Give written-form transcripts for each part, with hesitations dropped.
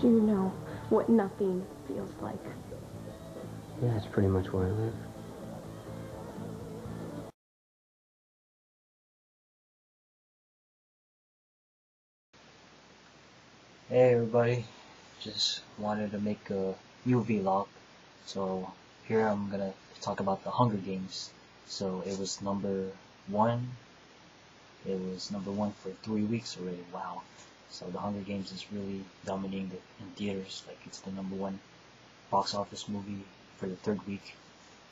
Do you know what nothing feels like? Yeah, it's pretty much where I live. Hey everybody, just wanted to make a new vlog. So here I'm gonna talk about the Hunger Games. So it was number one. It was number one for 3 weeks already. Wow. So the Hunger Games is really dominating in theaters. Like it's the number one box office movie for the third week.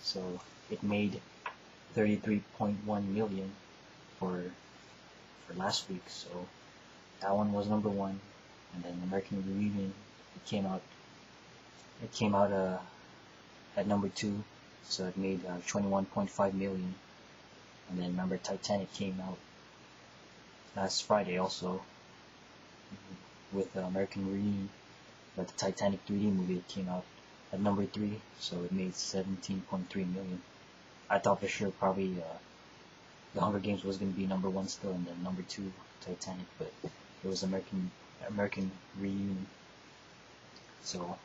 So it made 33.1 million for last week. So that one was number one. And then American Reunion, it came out. It came out at number two, so it made 21.5 million. And then remember Titanic came out last Friday also with American Reunion, but the Titanic 3D movie came out at number three, so it made 17.3 million. I thought for sure probably the Hunger Games was going to be number one still, and then number two Titanic, but it was American Reunion. So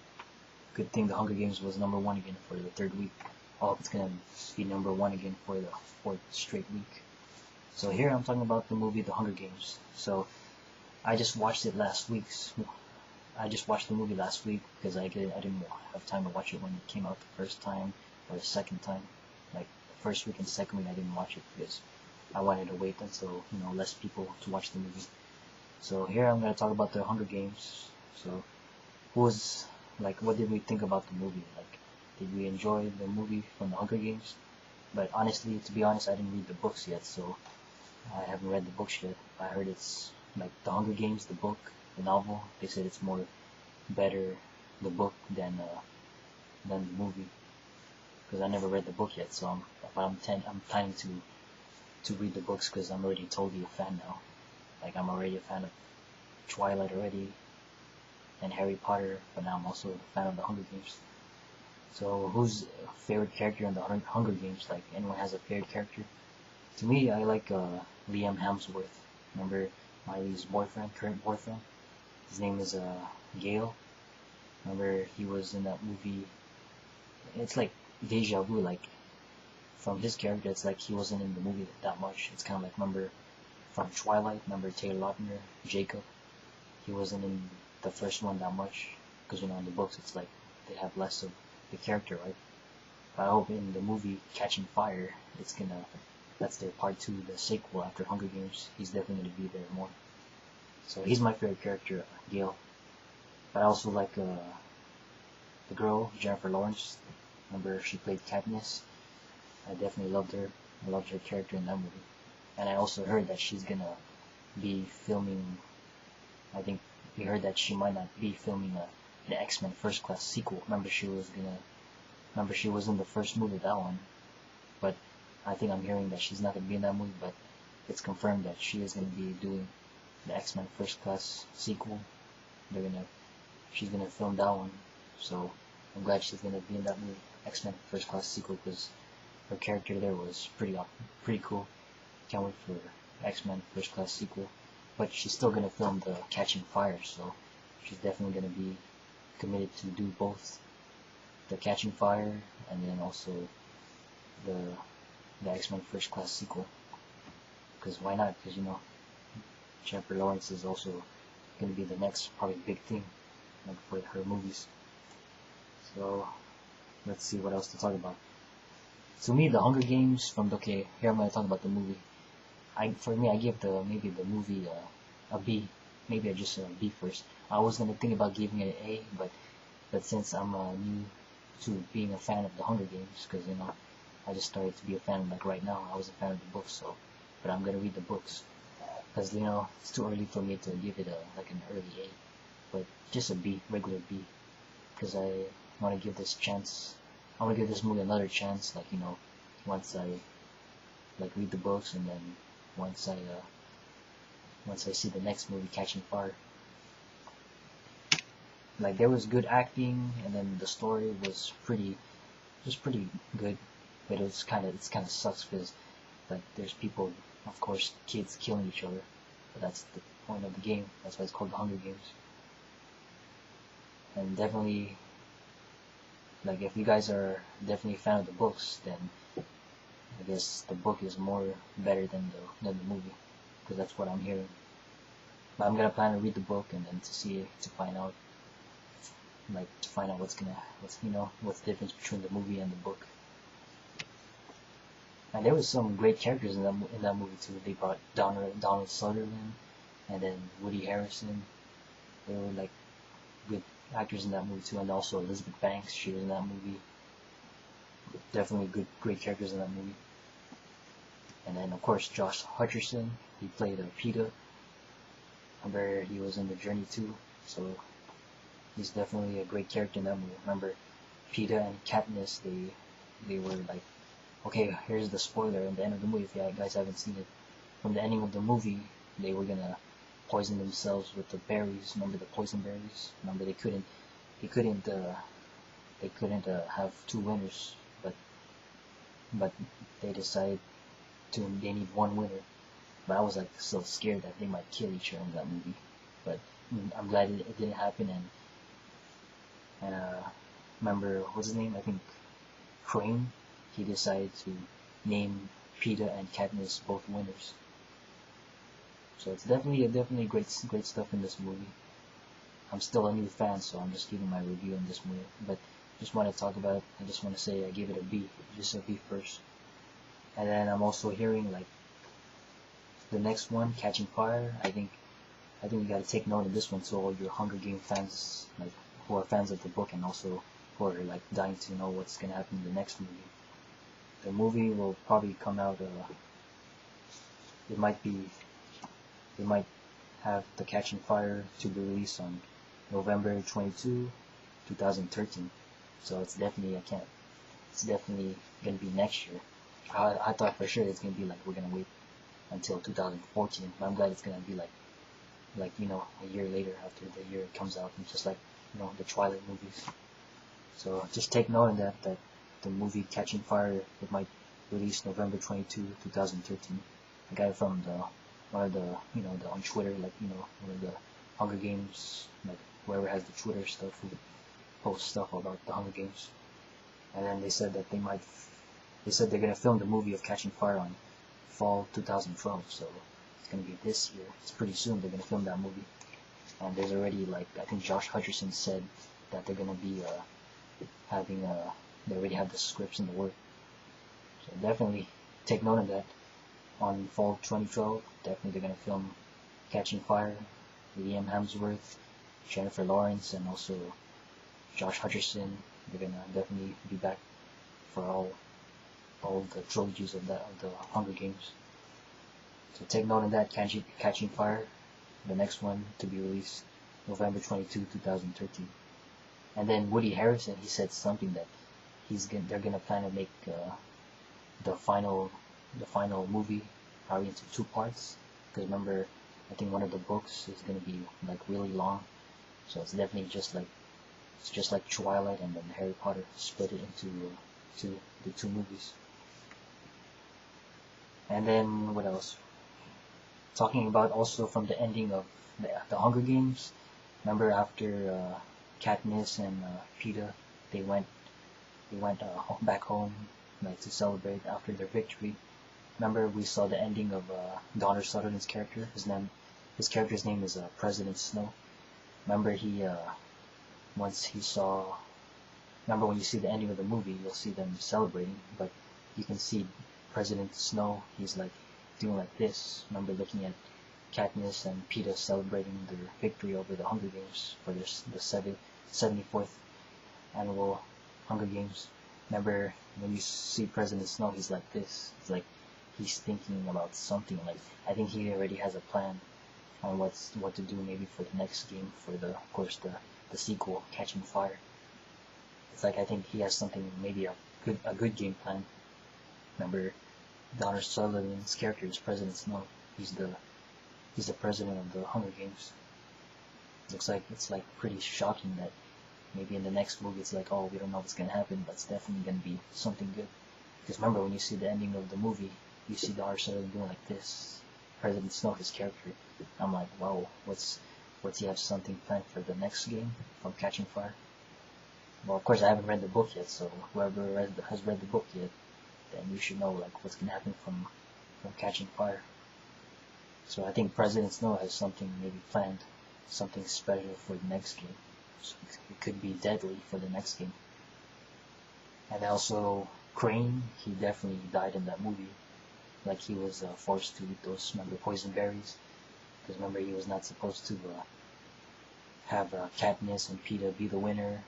good thing the Hunger Games was number one again for the third week. Oh, it's gonna be number one again for the fourth straight week. So here I'm talking about the movie The Hunger Games. So I just watched it last week. I just watched the movie last week because I didn't have time to watch it when it came out the first time or the second time. Like the first week and second week I didn't watch it because I wanted to wait until less people to watch the movie. So here I'm gonna talk about The Hunger Games. So what did we think about the movie? Like, did we enjoy the movie from the Hunger Games? But honestly, to be honest, I didn't read the books yet, so I haven't read the books yet. I heard it's like the Hunger Games, the book, the novel. They said it's more better the book than the movie because I never read the book yet. So I'm planning to read the books because I'm already totally a fan now. Like I'm already a fan of Twilight already and Harry Potter, but now I'm also a fan of the Hunger Games. So who's favorite character in the Hunger Games? Like anyone has a favorite character? To me, I like Liam Hemsworth. Remember Miley's boyfriend, current boyfriend? His name is Gale. Remember he was in that movie. It's like deja vu. Like from his character, it's like he wasn't in the movie that much. It's kind of like remember from Twilight. Remember Taylor Lautner, Jacob. He wasn't in the first one that much because in the books it's like they have less of the character, right? But I hope in the movie Catching Fire, that's their part two, the sequel after Hunger Games. He's definitely gonna be there more. So he's my favorite character, Gale. But I also like the girl Jennifer Lawrence. Remember she played Katniss. I definitely loved her. I loved her character in that movie. And I also heard that she's gonna be filming. I think we heard that she might not be filming the X-Men First Class sequel. Remember she was in the first movie, that one. But I think I'm hearing that she's not gonna be in that movie. But it's confirmed that she is gonna be doing the X-Men First Class sequel. She's gonna film that one. So I'm glad she's gonna be in that movie, X-Men First Class sequel, because her character there was pretty cool. Can't wait for X-Men First Class sequel. But she's still gonna film the Catching Fire, so she's definitely gonna be committed to do both the Catching Fire and then also the X-Men First Class sequel. Because why not? Because Jennifer Lawrence is also gonna be the next probably big thing like for her movies. So let's see what else to talk about. To me, the Hunger Games okay, here I'm gonna talk about the movie. For me, I give maybe the movie a B. Maybe I just B first. I was gonna think about giving it an A, but since I'm new to being a fan of the Hunger Games, because I just started to be a fan like right now. I was a fan of the books, so but I'm gonna read the books because it's too early for me to give it like an early A, but just a B, regular B, because I want to give this chance. I want to give this movie another chance, like once I like read the books and then once I see the next movie, Catching Fire. Like there was good acting, and then the story was pretty good, but it's kind of sucks because like there's people, of course, kids killing each other, but that's the point of the game. That's why it's called the Hunger Games. And definitely, like, if you guys are definitely a fan of the books, then I guess the book is more better than the movie, because that's what I'm hearing. But I'm gonna plan to read the book and then to find out, like, to find out what's what's the difference between the movie and the book. And there was some great characters in that movie too. They brought Donald Sutherland and then Woody Harrelson. They were like good actors in that movie too, and also Elizabeth Banks. She was in that movie. Definitely great characters in that movie. And then of course Josh Hutcherson. He played Peter. Remember, he was in The Journey too, so he's definitely a great character in that movie. Remember, Peter and Katniss, they were like, okay, here's the spoiler at the end of the movie if you guys haven't seen it. From the ending of the movie, they were gonna poison themselves with the berries. Remember the poison berries? Remember they couldn't have two winners, but they decided they need one winner. But I was like so scared that they might kill each other in that movie. But I'm glad it didn't happen. And remember, what's his name? I think Crane. He decided to name Peter and Katniss both winners. So it's definitely great stuff in this movie. I'm still a new fan, so I'm just giving my review on this movie. But just want to talk about it. I just want to say I gave it a B, just a B first. And then I'm also hearing like the next one, Catching Fire. I think you gotta take note of this one to all your Hunger Game fans, like who are fans of the book and also who are like dying to know what's gonna happen in the next movie. The movie will probably come out. They might have the Catching Fire to be released on November 22, 2013. So it's definitely It's definitely gonna be next year. I thought for sure it's gonna be like we're gonna wait until 2014, but I'm glad it's gonna be like a year later after the year it comes out, and just like the Twilight movies. So just take note of that the movie Catching Fire, it might release November 22, 2013. I got it from one of the on Twitter, like one of the Hunger Games, like whoever has the Twitter stuff who posts stuff about the Hunger Games. And then they said that they're gonna film the movie of Catching Fire on fall 2012, so it's gonna be this year. It's pretty soon they're gonna film that movie. And there's already I think Josh Hutcherson said that they're gonna be they already have the scripts in the work. So definitely take note of that. On fall 2012, definitely they're gonna film Catching Fire. Liam Hemsworth, Jennifer Lawrence, and also Josh Hutcherson. They're gonna definitely be back for all the trilogies of the Hunger Games. So take note of that, Catching Fire, the next one to be released November 22, 2013. And then Woody Harrelson, he said something that they're gonna plan to make the final movie probably into 2 parts. Because remember, I think one of the books is gonna be like really long, so it's definitely just like Twilight and then Harry Potter, split it into the 2 movies. And then what else? Talking about also from the ending of the Hunger Games. Remember after Katniss and Peeta, they went back home to celebrate after their victory. Remember we saw the ending of Donald Sutherland's character. His character's name is President Snow. Remember Remember when you see the ending of the movie, you'll see them celebrating, but you can see President Snow, he's like doing like this. Remember looking at Katniss and Peeta celebrating their victory over the Hunger Games for the 74th annual Hunger Games. Remember when you see President Snow, he's like this. It's like he's thinking about something. Like I think he already has a plan on what to do maybe for the next game, for of course the sequel, Catching Fire. It's like I think he has something, maybe a good game plan. Remember, Donald Sutherland's character is President Snow. He's the president of the Hunger Games. It's like pretty shocking that maybe in the next movie it's like, oh, we don't know what's gonna happen, but it's definitely gonna be something good. Because remember, when you see the ending of the movie, you see Donald Sutherland doing like this. President Snow, his character. I'm like, wow, what's What's he have something planned for the next game from Catching Fire? Well, of course I haven't read the book yet, so whoever has read the book yet, then you should know like what's gonna happen from Catching Fire. So I think President Snow has something maybe planned, something special for the next game. So it could be deadly for the next game. And also Crane, he definitely died in that movie. Like he was forced to eat those, remember, poison berries. Because remember, he was not supposed to have Katniss and Peeta be the winner.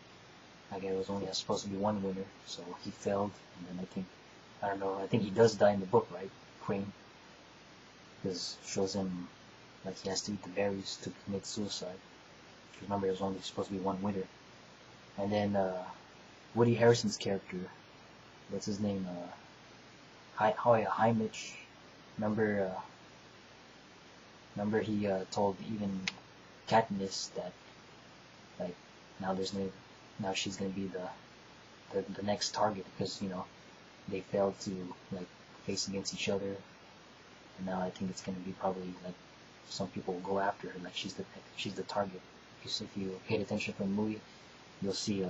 I guess it was only supposed to be one winner, so he failed. And then I don't know, I think he does die in the book, right? Crane. Because it shows him like he has to eat the berries to commit suicide. Because remember, it was only supposed to be one winner. And then Woody Harrelson's character, what's his name? Haymitch. Remember he told even Katniss that like now she's gonna be the next target because they failed to like face against each other, and now I think it's gonna be probably like some people will go after her, like she's the target. Because if you paid attention from the movie, you'll see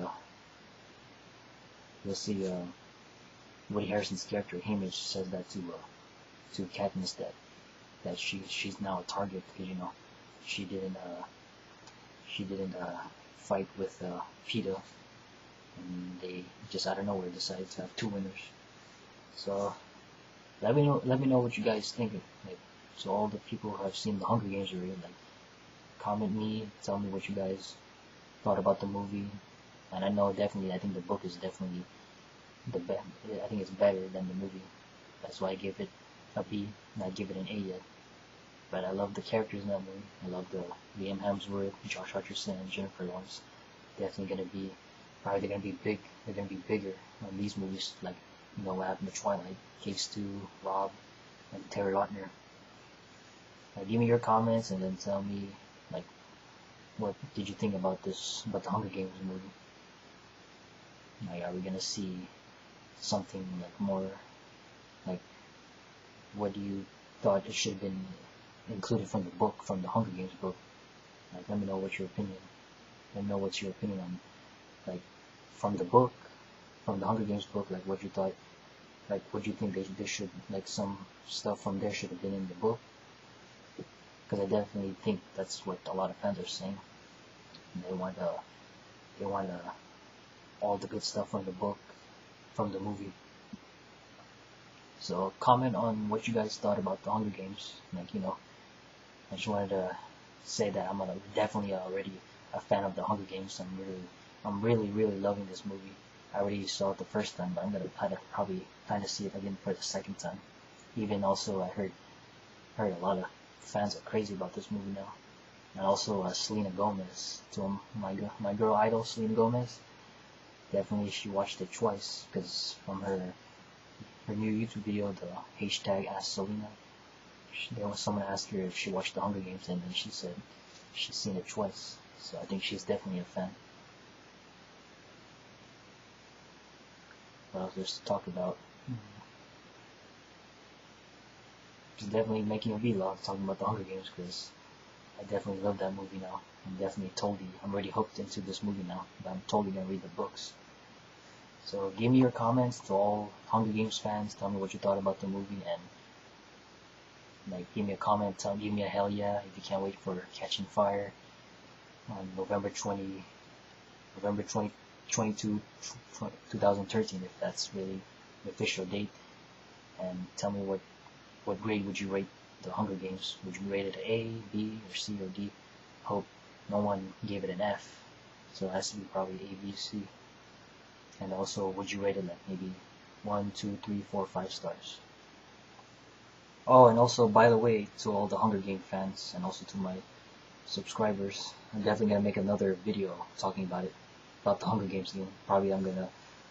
Woody Harrelson's character Haymitch says that to Katniss that she's now a target because she didn't fight with Peeta, and they just out of nowhere decided to have two winners. So let me know what you guys think. Like, so all the people who have seen the Hunger Games already, like, comment me, tell me what you guys thought about the movie. And I know definitely, I think the book is definitely I think it's better than the movie. That's why I give it a B, not give it an A yet. But I love the characters in that movie. I love the Liam Hemsworth, Josh Hutcherson, and Jennifer Lawrence. Definitely gonna be, probably they're gonna be big. They're gonna be bigger than these movies. Like what happened to Twilight, Case 2, Rob, and Terry Lautner. Give me your comments and then tell me like what did you think about the Hunger Games movie. Like, are we gonna see something like more like what do you thought it should have been included from the book, from the Hunger Games book? Like, let me know what's your opinion. Let me know what's your opinion on like from the book, from the Hunger Games book, like what you thought, like what do you think they should, like some stuff from there should have been in the book? Because I definitely think that's what a lot of fans are saying. They want all the good stuff from the book, from the movie. So comment on what you guys thought about the Hunger Games. Like, I just wanted to say that I'm definitely already a fan of the Hunger Games. I'm really loving this movie. I already saw it the first time, but I'm gonna probably plan to see it again for the second time. Even also, I heard a lot of fans are crazy about this movie now. And also Selena Gomez, to my girl idol Selena Gomez. Definitely, she watched it twice because from her new YouTube video, the hashtag Ask Selena, there was someone asked her if she watched the Hunger Games, and then she said she's seen it twice. So I think she's definitely a fan. What else there's to talk about? Just definitely making a vlog talking about the Hunger Games because I definitely love that movie now. I'm already hooked into this movie now, but I'm totally gonna read the books. So give me your comments to all Hunger Games fans. Tell me what you thought about the movie, and like give me a comment. Give me a hell yeah if you can't wait for Catching Fire on November 22, 2013, if that's really the official date. And tell me what grade would you rate the Hunger Games? Would you rate it an A, B, or C, or D? Hope no one gave it an F, so it has to be probably A, B, C. And also, would you rate it like maybe 1, 2, 3, 4, 5 stars? Oh, and also, by the way, to all the Hunger Game fans, and also to my subscribers, I'm definitely gonna make another video talking about the Hunger Games game. Probably I'm gonna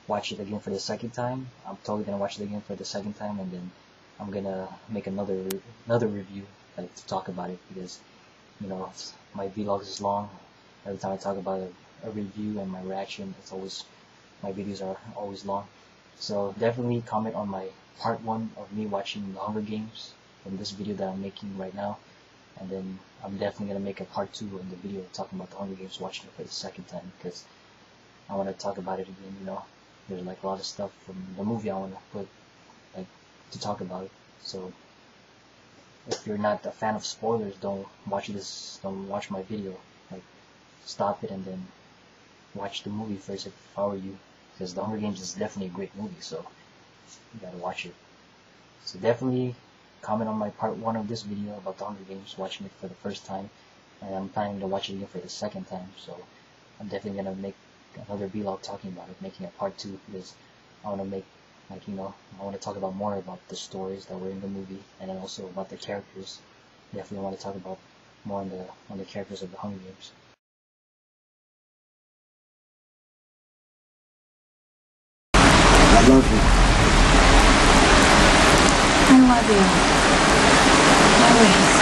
watch it again for the second time. I'm totally gonna watch it again for the second time, and then I'm gonna make another review, like to talk about it, because my vlogs is long. Every time I talk about a review and my reaction, my videos are always long. So definitely comment on my part 1 of me watching the Hunger Games in this video that I'm making right now. And then I'm definitely gonna make a part 2 in the video talking about the Hunger Games, watching it for the second time, because I want to talk about it again. You know, there's like a lot of stuff from the movie I want to put like to talk about it. So if you're not a fan of spoilers, don't watch my video. Like, stop it and then watch the movie first if I were you, because The Hunger Games is definitely a great movie, so you gotta watch it. So definitely comment on my part 1 of this video about The Hunger Games, watching it for the first time, and I'm planning to watch it again for the second time, so I'm definitely gonna make another vlog talking about it, making a part 2, because I want to make, like, you know, I want to talk about more about the stories that were in the movie, and then also about the characters. Definitely want to talk about more on the characters of the Hunger Games. I love you. I love you. Always.